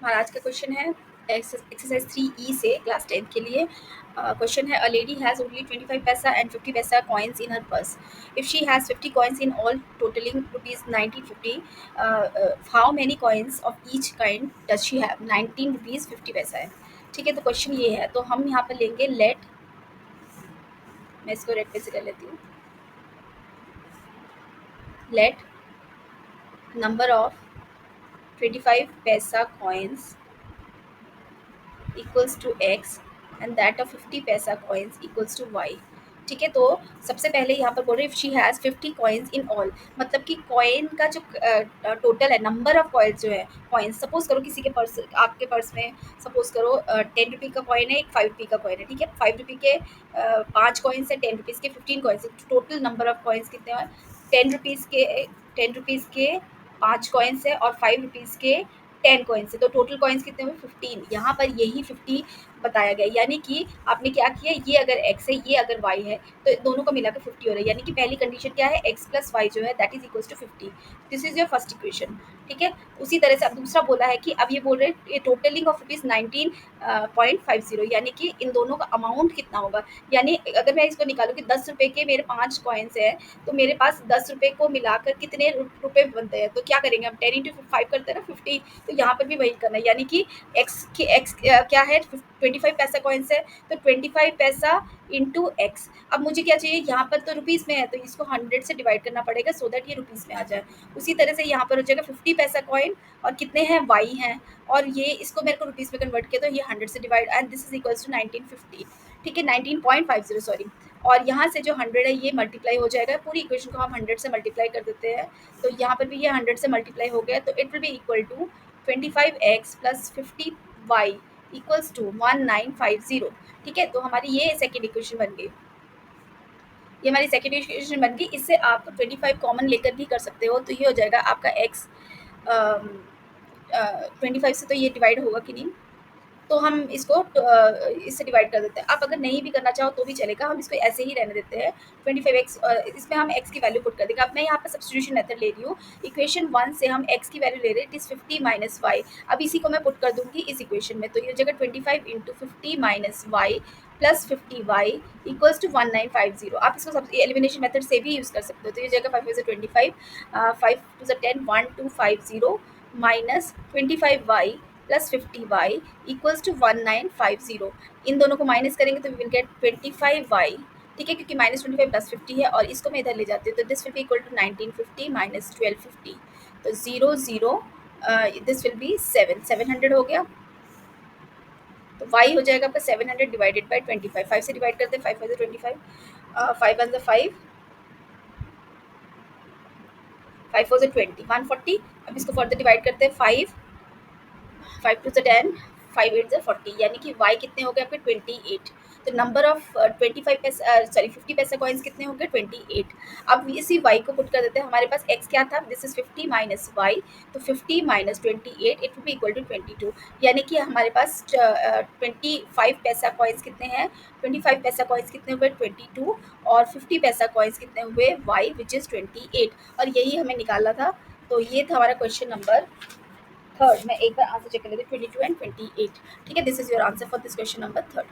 हमारा आज का क्वेश्चन है एक्सरसाइज 3E से क्लास 10 के लिए। क्वेश्चन है, अ लेडी हैज़ ओनली 25 पैसा and 50 paisa coins in her purse. If she has 50 coins in all totalling rupees 1950, how many coins of each kind does she have? 19 rupees 50 पैसा है। ठीक है, तो क्वेश्चन ये है, तो हम यहाँ पर लेंगे लेट, मैं इसको रेड पे से कर लेती हूँ, let number of 25 paisa coins equals to X and that of 50 paisa coins equals to Y. ठीक है, तो सबसे पहले यहाँ पर बोल रहे, if she has 50 coins in all, मतलब कि कॉइन का जो टोटल है, नंबर ऑफ कॉइन्स जो है, कॉइन्स सपोज करो किसी के पर्स, आपके पर्स में सपोज करो 10 रुपये का कॉइन है, एक 5 रुपये का कॉइन है। ठीक है, 5 रुपये के 5 कॉइन्स है, 10 रुपीज़ के 15 कॉइन्स है, टोटल नंबर ऑफ कॉइन्स कितने हैं? 10 रुपीज़ के 5 कॉइन्स है और 5 रुपीज़ के 10 कॉइन्स है, तो टोटल कॉइन्स कितने हुए? 15। यहाँ पर यही 50 बताया गया, यानी कि आपने क्या किया, ये अगर x है, ये अगर y है, तो दोनों को मिलाकर 50 हो रहा है, यानी कि पहली कंडीशन क्या है, x प्लस वाई जो है that is equals to 50। This is your first equation. ठीक है, उसी तरह से अब दूसरा बोला है कि अब ये बोल रहे हैं टोटलिंग ऑफ रुपीज़ 19.50, यानी कि इन दोनों का अमाउंट कितना होगा। यानी अगर मैं इसको निकालूँ कि 10 रुपये के मेरे 5 कॉइन्स हैं, तो मेरे पास 10 रुपये को मिलाकर कितने रुपये बनते हैं, तो क्या करेंगे हम, 10 इंटू 5 करते हैं ना, 50। तो यहाँ पर भी वही करना है, यानी कि एक्स क्या है, 25 पैसा कॉइन्स है, तो 25 पैसा इंटू एक्स। अब मुझे क्या चाहिए, यहाँ पर तो रुपीज़ में है, तो इसको 100 से डिवाइड करना पड़ेगा सो दैट ये रुपीज़ में आ जाए। उसी तरह से यहाँ पर हो जाएगा 50 पैसा कॉइन और कितने हैं, वाई हैं, और ये इसको मेरे को रुपीज़ में कन्वर्ट किया, तो ये 100 से divide, and this is equals to 1950। ठीक है, 19.50 सॉरी। और यहाँ से जो 100 है ये मल्टीप्लाई हो जाएगा, पूरी इक्वेशन को हम 100 से मल्टीप्लाई कर देते हैं, तो यहाँ पर भी ये 100 से मल्टीप्लाई हो गया, तो it will be equal to 25x plus 50y equals to 1950। ठीक है, तो हमारी ये सेकेंड इक्वेशन बन गई, ये हमारी सेकेंड इक्वेशन बन गई। इससे आप 25 कॉमन लेकर भी कर सकते हो, तो ये हो जाएगा आपका x 25 से, तो ये डिवाइड होगा कि नहीं, तो हम इसको इससे डिवाइड कर देते हैं। आप अगर नहीं भी करना चाहो तो भी चलेगा, हम इसको ऐसे ही रहने देते हैं। 25x, इसमें हम x की वैल्यू पुट कर देंगे। अब मैं यहाँ पर सब्स्टिट्यूशन मेथड ले रही हूँ, इक्वेशन 1 से हम x की वैल्यू ले रहे हैं, इट इज़ 50 माइनस वाई। अब इसी को मैं पुट कर दूँगी इस इक्वेशन में, तो ये जगह 25 into 50 minus Y plus 50y equals to 1950। आप इसको सब एलिमिनेशन मेथड से भी यूज़ कर सकते हो, तो ये जगह 5 से 25, 5 टू ज़ 10, 1250 minus 25y plus 50y equals to 1950। इन दोनों को माइनस करेंगे तो वी विल गेट 25y। ठीक है, क्योंकि माइनस 25 प्लस 50 है, और इसको मैं इधर ले जाती हूँ, तो this will be equal to 1950 minus 1250, तो 0 दिस विल बी 700 हो गया, तो y हो जाएगा आपका 700 डिवाइडेड बाई 25। 5 से डिवाइड करते हैं, 5 5 25, 5 1 5, 5 4 20, 140। अब इसको फर्दर डिवाइड करते हैं, 5 टू 10, 5 8 40, यानी कि y कितने हो गए आपके 28। तो नंबर ऑफ 25 पैसा सॉरी 50 पैसा कॉइन्स कितने हो गए, 28। अब इसी y को पुट कर देते हैं, हमारे पास x क्या था, दिस इज 50 माइनस वाई, तो 50 minus 28 it will be equal to 22, यानी कि हमारे पास 25 पैसा कॉइन्स कितने हैं, 25 पैसा कॉइन्स कितने हुए, 22, और 50 पैसा कॉइन्स कितने हुए, y विच इज़ 28, और यही हमें निकालना था। तो ये था हमारा क्वेश्चन नंबर थर्ड। मैं एक बार आंसर चेक कर लेती हूँ, 22 एंड 28। ठीक है, this is your answer for this question number third.